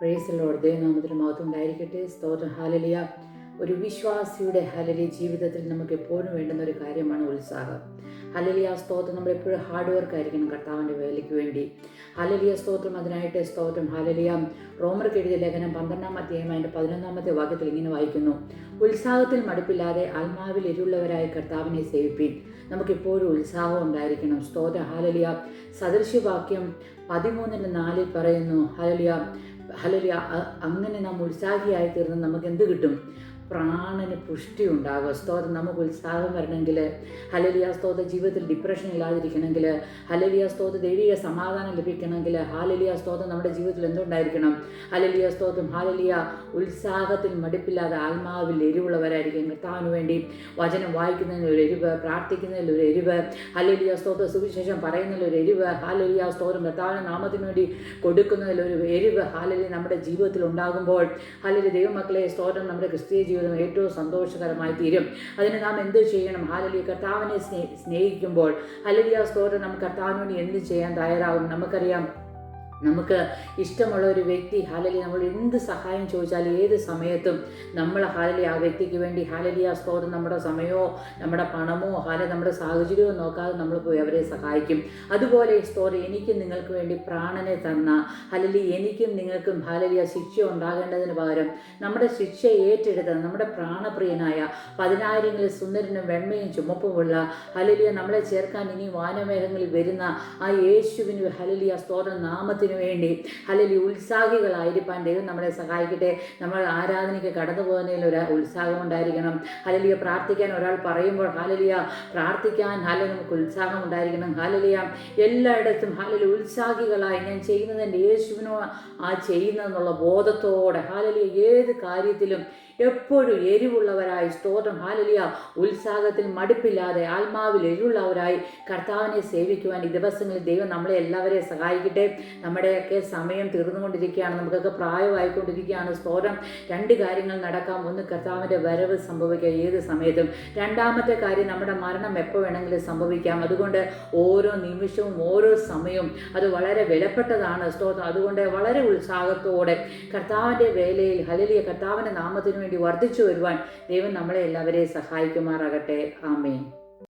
Praise Lord. ദൈവനാമത്തിന് മഹത്വം ഉണ്ടായിരിക്കട്ടെ. സ്തോത്രം. ഹല്ലേലൂയ. ഒരു വിശ്വാസിയുടെ ഹല്ലേലൂയ ജീവിതത്തിൽ നമുക്ക് എപ്പോഴും വേണ്ടുന്ന ഒരു കാര്യമാണ് ഉത്സാഹം. ഹല്ലേലൂയ. സ്തോത്രം. നമ്മളെപ്പോഴും ഹാർഡ് വർക്ക് ആയിരിക്കണം കർത്താവിൻ്റെ വേലയ്ക്ക് വേണ്ടി. ഹല്ലേലൂയ. സ്തോത്രം. അതിനായിട്ട് സ്തോത്രം. ഹല്ലേലൂയ. റോമർക്ക് എഴുതിയ ലേഖനം 12-ാം അധ്യായം അതിൻ്റെ 11-ാമത്തെ വാക്യത്തിൽ ഇങ്ങനെ വായിക്കുന്നു: ഉത്സാഹത്തിൽ മടുപ്പില്ലാതെ ആത്മാവിൽ എരിവുള്ളവരായി കർത്താവിനെ സേവിപ്പീൻ. നമുക്കെപ്പോഴും ഉത്സാഹം ഉണ്ടായിരിക്കണം. സ്തോത്രം. ഹല്ലേലൂയ. സദൃശ്യവാക്യം 13:4 പറയുന്നു, ഹല്ലേലൂയ ഹല്ലേലൂയ, അങ്ങനെ നാം ഉത്സാഹിയായി തീർന്ന് നമുക്ക് എന്ത് കിട്ടും? പ്രാണന് പുഷ്ടി ഉണ്ടാകും. സ്തോത്രം. നമുക്ക് ഉത്സാഹം വരണമെങ്കിൽ, ഹല്ലേലൂയ സ്തോത്രം, ജീവിതത്തിൽ ഡിപ്രഷൻ ഇല്ലാതിരിക്കണമെങ്കിൽ, ഹല്ലേലൂയ സ്തോത്രം, ദൈവിക സമാധാനം ലഭിക്കണമെങ്കിൽ, ഹല്ലേലൂയ സ്തോത്രം, നമ്മുടെ ജീവിതത്തിൽ എന്തുണ്ടായിരിക്കണം? ഹല്ലേലൂയ സ്തോത്രം. ഹല്ലേലൂയ. ഉത്സാഹത്തിൽ മടുപ്പില്ലാതെ ആത്മാവിൽ എരിവുള്ളവരായിരിക്കും. കർത്താവിന് വേണ്ടി വചനം വായിക്കുന്നതിന് ഒരു എരിവ്, പ്രാർത്ഥിക്കുന്നതിൽ ഒരു എരിവ്, ഹല്ലേലൂയ സ്തോത്രം, സുവിശേഷം പറയുന്നതിൽ ഒരു എരിവ്, ഹല്ലേലൂയ സ്തോത്രം, കർത്താവിന്റെ നാമത്തിന് വേണ്ടി കൊടുക്കുന്നതിൽ ഒരു എരിവ്, ഹല്ലേലൂയ നമ്മുടെ ജീവിതത്തിൽ ഉണ്ടാകുമ്പോൾ, ഹല്ലേലൂയ ദൈവമക്കളെ സ്തോത്രം, നമ്മുടെ ക്രിസ്തീയ ജീവിതം ഏറ്റവും സന്തോഷകരമായി തീരും. അതിന് നാം എന്ത് ചെയ്യണം? ഹല്ലേലൂയ കർത്താവിനെ സ്നേഹിക്കുമ്പോൾ, ഹല്ലേലൂയ സ്തോത്രം, നമുക്ക് കർത്താവിന് വേണ്ടി എന്ത് ചെയ്യാൻ തയ്യാറാകും? നമുക്കറിയാം, നമുക്ക് ഇഷ്ടമുള്ള ഒരു വ്യക്തി ഹല്ലേലൂയ നമ്മൾ എന്ത് സഹായം ചോദിച്ചാലും ഏത് സമയത്തും നമ്മൾ ഹല്ലേലൂയ ആ വ്യക്തിക്ക് വേണ്ടി ഹല്ലേലൂയ സ്തോത്രം, നമ്മുടെ സമയമോ നമ്മുടെ പണമോ നമ്മുടെ സാഹചര്യമോ നോക്കാതെ നമ്മൾ പോയി അവരെ സഹായിക്കും. അതുപോലെ സ്തോത്രം, എനിക്കും നിങ്ങൾക്ക് വേണ്ടി പ്രാണനെ തന്ന ഹല്ലേലൂയ, എനിക്കും നിങ്ങൾക്കും ഹല്ലേലൂയ ശിക്ഷ ഉണ്ടാകേണ്ടതിന് പകരം നമ്മുടെ ശിക്ഷ ഏറ്റെടുത്ത നമ്മുടെ പ്രാണപ്രിയനായ 10,000 സുന്ദരനും വെണ്മയും ചുമപ്പുമുള്ള ഹല്ലേലൂയ നമ്മളെ ചേർക്കാൻ ഇനി വാനമേഘങ്ങളിൽ വരുന്ന ആ യേശുവിന് ഹല്ലേലൂയ സ്തോത്രം നാമത്തിൽ വേണ്ടി ഹല്ലേലൂയ ഉത്സാഹികളായിരിക്കാൻ ദൈവം നമ്മളെ സഹായിക്കട്ടെ. നമ്മൾ ആരാധനയ്ക്ക് കടന്നു പോകുന്നതിൽ ഒരു ഉത്സാഹം ഉണ്ടായിരിക്കണം. ഹല്ലേലൂയ പ്രാർത്ഥിക്കാൻ ഒരാൾ പറയുമ്പോൾ ഹല്ലേലൂയ പ്രാർത്ഥിക്കാൻ ഹല്ലേലൂയ നമുക്ക് ഉത്സാഹം ഉണ്ടായിരിക്കണം. ഹല്ലേലൂയ എല്ലായിടത്തും ഹല്ലേലൂയ ഉത്സാഹികളായി ഞാൻ ചെയ്യുന്നത് എൻ്റെ യേശുവിനോ ആ ചെയ്യുന്നതെന്നുള്ള ബോധത്തോടെ ഹല്ലേലൂയ ഏത് കാര്യത്തിലും എപ്പോഴും എരിവുള്ളവരായി സ്തോത്രം, ഹല്ലേലൂയ ഉത്സാഹത്തിൽ മടുപ്പില്ലാതെ ആത്മാവിൽ എരിവുള്ളവരായി കർത്താവിനെ സേവിക്കുവാൻ ഈ ദിവസങ്ങളിൽ ദൈവം നമ്മളെ എല്ലാവരെയും സഹായിക്കട്ടെ. നമ്മുടെയൊക്കെ സമയം തീർന്നുകൊണ്ടിരിക്കുകയാണ്, നമുക്കൊക്കെ പ്രായമായിക്കൊണ്ടിരിക്കുകയാണ്. സ്തോത്രം. 2 കാര്യങ്ങൾ നടക്കാം. ഒന്ന്, കർത്താവിൻ്റെ വരവ് സംഭവിക്കുക ഏത് സമയത്തും. രണ്ടാമത്തെ കാര്യം, നമ്മുടെ മരണം എപ്പോൾ വേണമെങ്കിലും സംഭവിക്കാം. അതുകൊണ്ട് ഓരോ നിമിഷവും ഓരോ സമയവും അത് വളരെ വിലപ്പെട്ടതാണ്. സ്തോത്രം. അതുകൊണ്ട് വളരെ ഉത്സാഹത്തോടെ കർത്താവിൻ്റെ വേലയിൽ ഹല്ലേലൂയ കർത്താവിൻ്റെ നാമത്തിന് വേണ്ടി വർദ്ധിച്ചു വരുവാൻ ദൈവം നമ്മളെ എല്ലാവരെയും സഹായിക്കുമാറാകട്ടെ. ആമേൻ.